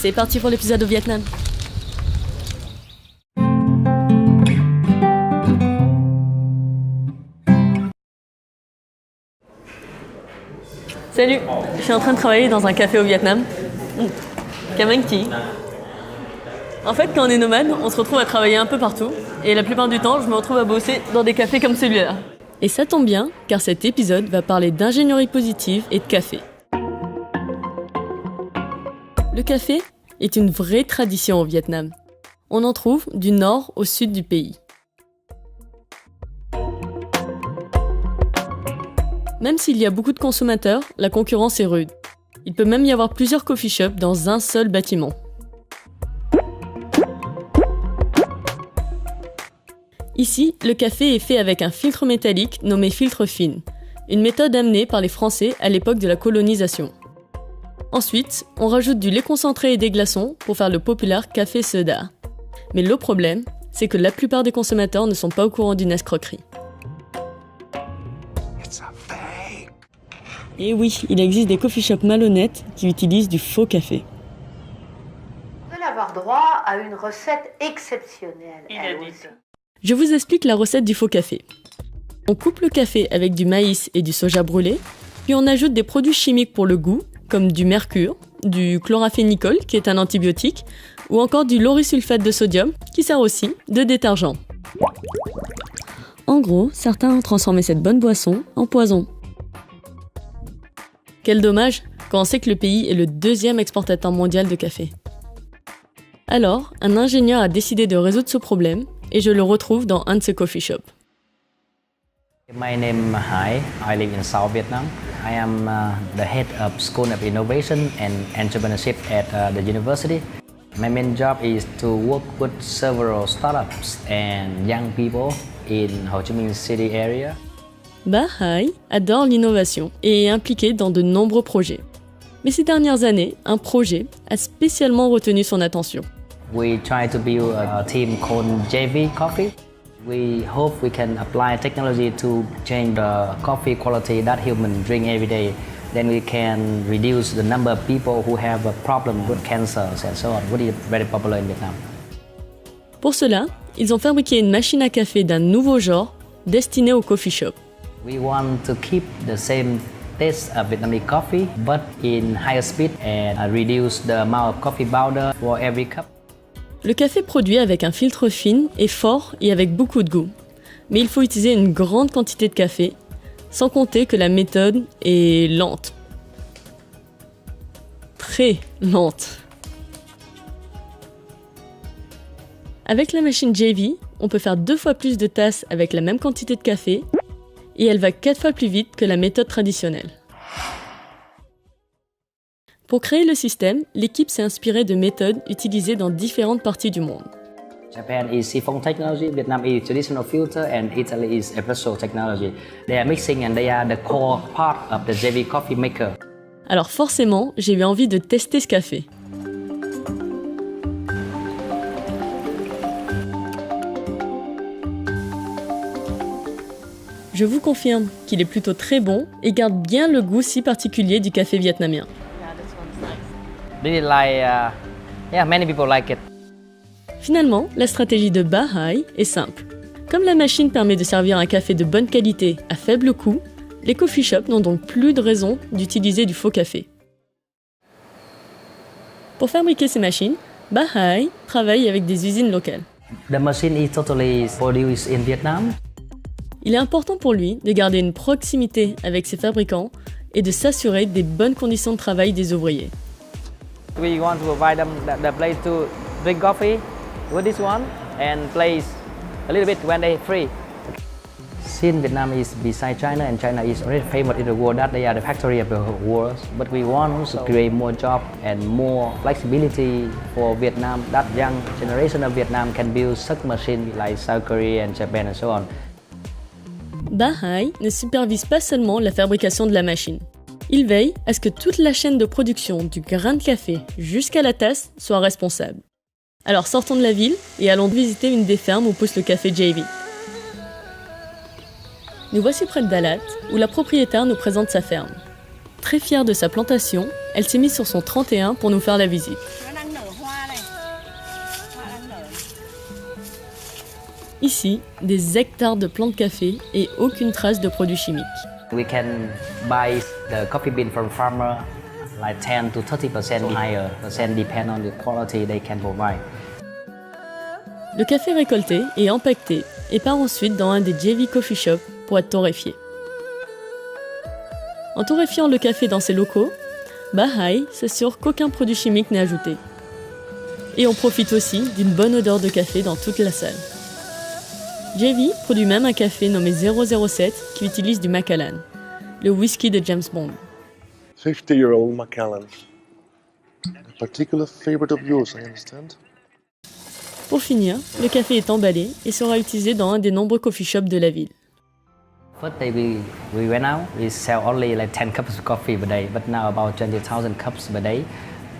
c'est parti pour l'épisode au Vietnam. Salut, je suis en train de travailler dans un café au Vietnam. Cam Thi. En fait, quand on est nomade, on se retrouve à travailler un peu partout. Et la plupart du temps, je me retrouve à bosser dans des cafés comme celui-là. Et ça tombe bien, car cet épisode va parler d'ingénierie positive et de café. Le café est une vraie tradition au Vietnam. On en trouve du nord au sud du pays. Même s'il y a beaucoup de consommateurs, la concurrence est rude. Il peut même y avoir plusieurs coffee shops dans un seul bâtiment. Ici, le café est fait avec un filtre métallique nommé filtre fine, une méthode amenée par les Français à l'époque de la colonisation. Ensuite, on rajoute du lait concentré et des glaçons pour faire le populaire café soda. Mais le problème, c'est que la plupart des consommateurs ne sont pas au courant d'une escroquerie. Et oui, il existe des coffee shops malhonnêtes qui utilisent du faux café. Vous allez avoir droit à une recette exceptionnelle. Inédite. Je vous explique la recette du faux café. On coupe le café avec du maïs et du soja brûlé, puis on ajoute des produits chimiques pour le goût, comme du mercure, du chloramphénicol, qui est un antibiotique, ou encore du laurysulfate de sodium, qui sert aussi de détergent. En gros, certains ont transformé cette bonne boisson en poison. Quel dommage, quand on sait que le pays est le deuxième exportateur mondial de café. Alors, un ingénieur a décidé de résoudre ce problème, et je le retrouve dans un de ses coffee shops. My name is Hai. I live in South Vietnam. I am the head of School of Innovation and Entrepreneurship at the university. My main job is to work with several startups and young people in Ho Chi Minh City area. Ba Hai adore l'innovation et est impliqué dans de nombreux projets. Mais ces dernières années, un projet a spécialement retenu son attention. We try to build a team called JV Coffee. We hope we can apply technology to change the coffee quality that humans drink every day. Then we can reduce the number of people who have a problem with cancers and so on, which is very popular in Vietnam. Pour cela, ils ont fabriqué une machine à café d'un nouveau genre destinée au coffee shop. We want to keep the same taste of Vietnamese coffee, but in higher speed and reduce the amount of coffee powder for every cup. Le café produit avec un filtre fin est fort et avec beaucoup de goût. Mais il faut utiliser une grande quantité de café, sans compter que la méthode est lente. Très lente. Avec la machine JV, on peut faire 2 fois plus de tasses avec la même quantité de café, et elle va 4 fois plus vite que la méthode traditionnelle. Pour créer le système, l'équipe s'est inspirée de méthodes utilisées dans différentes parties du monde. Japan is siphon technology, Vietnam is traditional filter, and Italy is espresso technology. They are mixing and they are the core part of the JV coffee maker. Alors forcément, j'ai eu envie de tester ce café. Je vous confirme qu'il est plutôt très bon et garde bien le goût si particulier du café vietnamien. Really many people like it. Finalement, la stratégie de Ba Hai est simple. Comme la machine permet de servir un café de bonne qualité à faible coût, les coffee shops n'ont donc plus de raison d'utiliser du faux café. Pour fabriquer ces machines, Ba Hai travaille avec des usines locales. The machine is totally produced in Vietnam. Il est important pour lui de garder une proximité avec ses fabricants et de s'assurer des bonnes conditions de travail des ouvriers. We want to provide them the place to drink coffee with this one and place a little bit when they're free. Since Vietnam is beside China and China is already famous in the world that they are the factory of the world, but we want to create more jobs and more flexibility for Vietnam. That young generation of Vietnam can build such machines like South Korea and Japan and so on. Ba Hai ne supervise pas seulement la fabrication de la machine. Il veille à ce que toute la chaîne de production du grain de café jusqu'à la tasse soit responsable. Alors sortons de la ville et allons visiter une des fermes où pousse le café JV. Nous voici près de Dalat, où la propriétaire nous présente sa ferme. Très fière de sa plantation, elle s'est mise sur son 31 pour nous faire la visite. Ici, des hectares de plants de café et aucune trace de produits chimiques. We can buy the coffee bean from farmer like 10 to 30% higher percent depend on the quality they can provide. Le café récolté est empaqueté et part ensuite dans un des JV Coffee Shops pour être torréfié. En torréfiant le café dans ses locaux, Bahai s'assure qu'aucun produit chimique n'est ajouté. Et on profite aussi d'une bonne odeur de café dans toute la salle. JV produit même un café nommé 007 qui utilise du Macallan, le whisky de James Bond. 50-year-old Macallan. A particular favorite of yours, I understand. Pour finir, le café est emballé et sera utilisé dans un des nombreux coffee shops de la ville. First day we went out, we sell only like 10 cups of coffee per day, but now about 20,000 cups per day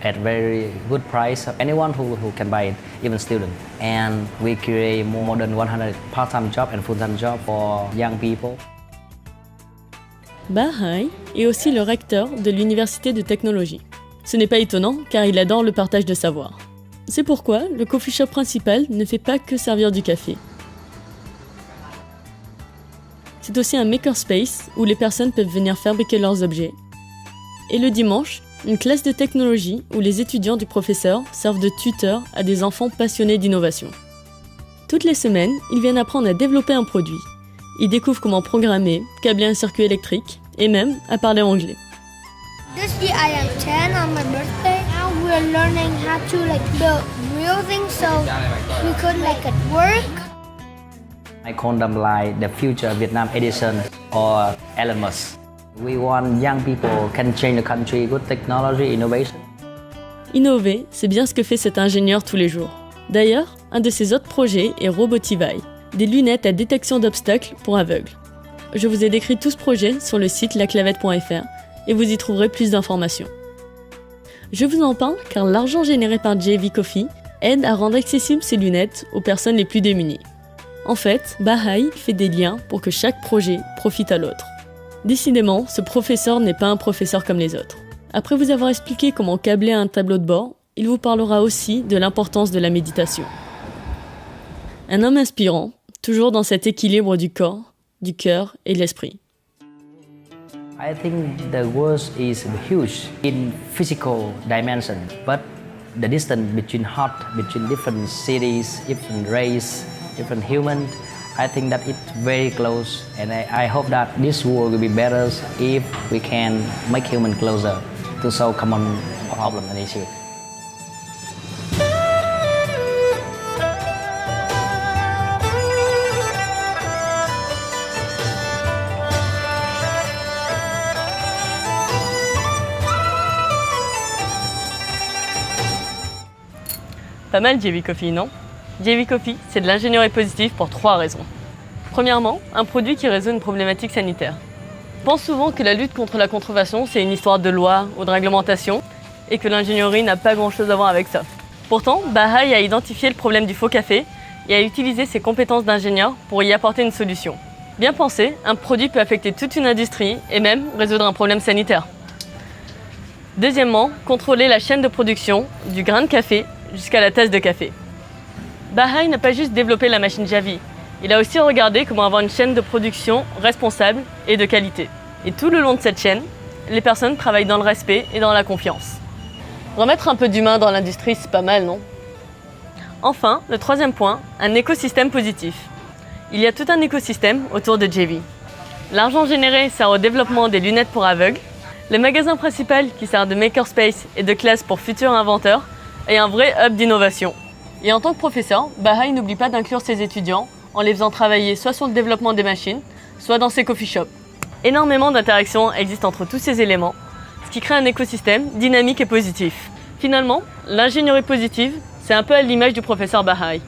at very good price. Anyone who can buy it, even students. And we create more than 100 part-time job and full-time job for young people. Bahai est aussi le recteur de l'université de technologie. Ce n'est pas étonnant car il adore le partage de savoir. C'est pourquoi le coffee shop principal ne fait pas que servir du café. C'est aussi un makerspace où les personnes peuvent venir fabriquer leurs objets. Et le dimanche, une classe de technologie où les étudiants du professeur servent de tuteurs à des enfants passionnés d'innovation. Toutes les semaines, ils viennent apprendre à développer un produit. Ils découvrent comment programmer, câbler un circuit électrique et même à parler anglais. This year I am 10 on my birthday. Now we're learning how to build real things so we could at work. I call them like the future Vietnam Edison or Elon Musk. We want young people can change the country with technology, innovation. Innover, c'est bien ce que fait cet ingénieur tous les jours. D'ailleurs, un de ses autres projets est Robotivai, des lunettes à détection d'obstacles pour aveugles. Je vous ai décrit tout ce projet sur le site laclavette.fr et vous y trouverez plus d'informations. Je vous en parle car l'argent généré par JV Coffee aide à rendre accessibles ces lunettes aux personnes les plus démunies. En fait, Bahai fait des liens pour que chaque projet profite à l'autre. Décidément, ce professeur n'est pas un professeur comme les autres. Après vous avoir expliqué comment câbler un tableau de bord, il vous parlera aussi de l'importance de la méditation. Un homme inspirant, toujours dans cet équilibre du corps, du cœur et de l'esprit. I think the world is huge in physical dimension, but the distance between different cities, different race, different humans, I think that it's very close, and I hope that this world will be better if we can make humans closer to solve common problems and issues. Pas mal JV Coffee, non ? JV Coffee, c'est de l'ingénierie positive pour 3 raisons. Premièrement, un produit qui résout une problématique sanitaire. On pense souvent que la lutte contre la contrefaçon, c'est une histoire de loi ou de réglementation, et que l'ingénierie n'a pas grand-chose à voir avec ça. Pourtant, Bahai a identifié le problème du faux café et a utilisé ses compétences d'ingénieur pour y apporter une solution. Bien pensé, un produit peut affecter toute une industrie et même résoudre un problème sanitaire. Deuxièmement, contrôler la chaîne de production, du grain de café jusqu'à la tasse de café. Bahai n'a pas juste développé la machine Javi, il a aussi regardé comment avoir une chaîne de production responsable et de qualité. Et tout le long de cette chaîne, les personnes travaillent dans le respect et dans la confiance. Remettre un peu d'humain dans l'industrie, c'est pas mal, non ? Enfin, le troisième point, un écosystème positif. Il y a tout un écosystème autour de JV. L'argent généré sert au développement des lunettes pour aveugles, le magasin principal qui sert de makerspace et de classe pour futurs inventeurs, et un vrai hub d'innovation. Et en tant que professeur, Bahai n'oublie pas d'inclure ses étudiants en les faisant travailler soit sur le développement des machines, soit dans ses coffee shops. Énormément d'interactions existent entre tous ces éléments, ce qui crée un écosystème dynamique et positif. Finalement, l'ingénierie positive, c'est un peu à l'image du professeur Bahai.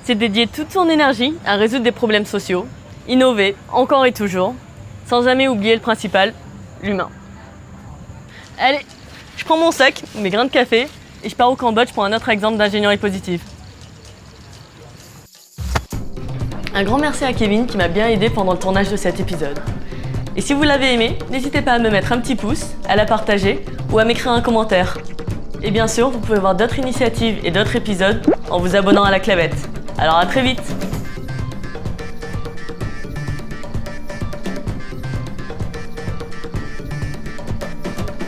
C'est dédier toute son énergie à résoudre des problèmes sociaux, innover encore et toujours, sans jamais oublier le principal, l'humain. Allez, je prends mon sac, mes grains de café, et je pars au Cambodge pour un autre exemple d'ingénierie positive. Un grand merci à Kevin qui m'a bien aidé pendant le tournage de cet épisode. Et si vous l'avez aimé, n'hésitez pas à me mettre un petit pouce, à la partager ou à m'écrire un commentaire. Et bien sûr, vous pouvez voir d'autres initiatives et d'autres épisodes en vous abonnant à La Clavette. Alors à très vite!